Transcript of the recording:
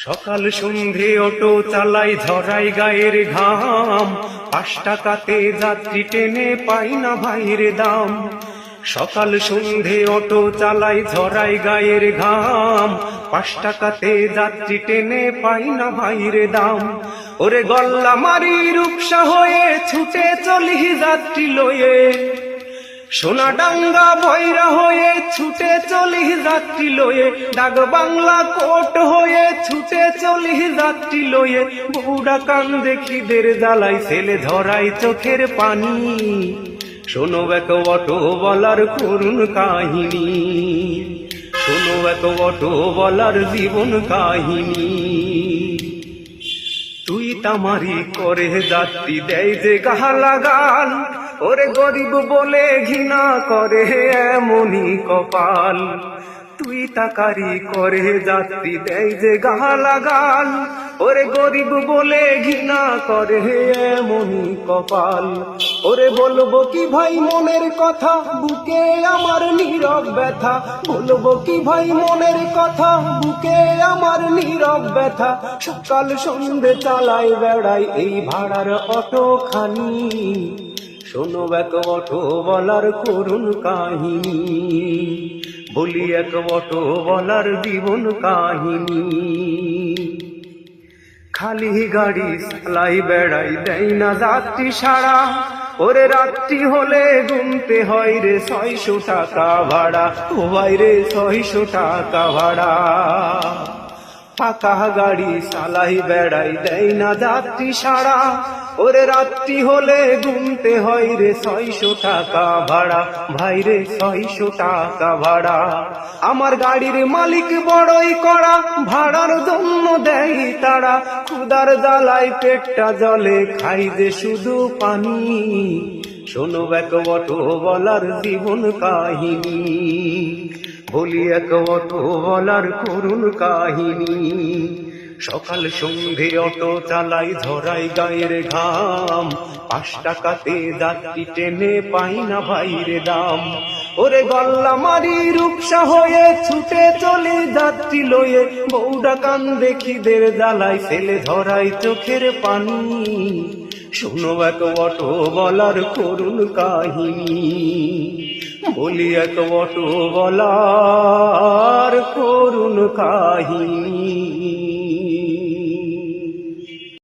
সকাল সন্ধে অটো চালাই ধরাই গায়ের ঘাম, 5 টাকাতে যাত্রী টেনে পাই না ভাইয়ের দাম। সকাল সন্ধে অটো চালাই ধরাই গায়ের ঘাম, 5 টাকাতে যাত্রী টেনে পাই না ভাইয়ের দাম। ওরে গল্লা মারি রূপসা হয়ে ছুটে চলি যাত্রী লয়ে, সোনাডাঙ্গা ভৈরা হয়ে ছুটে চলি যাত্রী লয়ে, ডাক বাংলা কোট হয়ে ছুটে চলি যাত্রী লয়ে। বউডা কান্দে খিদের জ্বালাই ছেলে ধরাই চোখের পানি, শোনো এক অটো বলার করুণ কাহিনী, শোনো এক অটো বলার জীবন কাহিনী। তুই তামারি করে যাত্রী দেয় যে গালাগাল, ওরে গরিব বলে ঘৃণা করে এমনই কপাল। তুই তাকারি করে যাত্রী দেয় যে গালাগাল, ওরে গরিব বলে ঘৃণা করে এমনই কপাল। ওরে বলবো কি ভাই মনের কথা, বুকে আমার নীরব ব্যথা, বলবো কি ভাই মনের কথা, বুকে আমার নীরব ব্যথা। সকাল সন্ধে চালাই বেড়াই এই ভাড়ার অটো খানি, শোনো এক অটো বলার করুণ কাহিনী, বলি এক অটো বলার জীবন কাহিনী। খালি গাড়ি চালাই বেড়াই দেয় না যাত্রী সারা, ওরে রাত্রি হলে গুনতে হয় রে 600 টাকা ভাড়া, ও ভাই রে 600 টাকা ভাড়া। ফাঁকা গাড়ি চালাই বেড়াই দেয় না যাত্রী সারা, ওরে রাত্রি হলে গুনতে হয় রে 600 টাকা ভাড়া, ভাই রে 600 টাকা ভাড়া। আমার গাড়ির মালিক বড়ই কড়া, ভাড়ার জন্য দেয় তারা, ক্ষুধার জ্বালায় পেটটা জলে খাই যে শুধু পানি। শোনো এক অটো বলার জীবন কাহিনী, বলি এক অটো বলার করুণ কাহিনী। সকাল সন্ধে অটো চালাই ধরাই গায়ের ঘাম, 5 টাকাতে যাত্রী টেনে পাই না ভাইয়ের দাম। ওরে গল্লা মারি রূপসা হয়ে ছুটে চলে যাত্রী লয়ে, বউডা কান্দে খিদের জ্বালাই ছেলে ধরাই চোখের পানি। শোনো এক অটো বলার করুণ কাহিনী, বলি এক অটো বলার করুণ কাহিনী।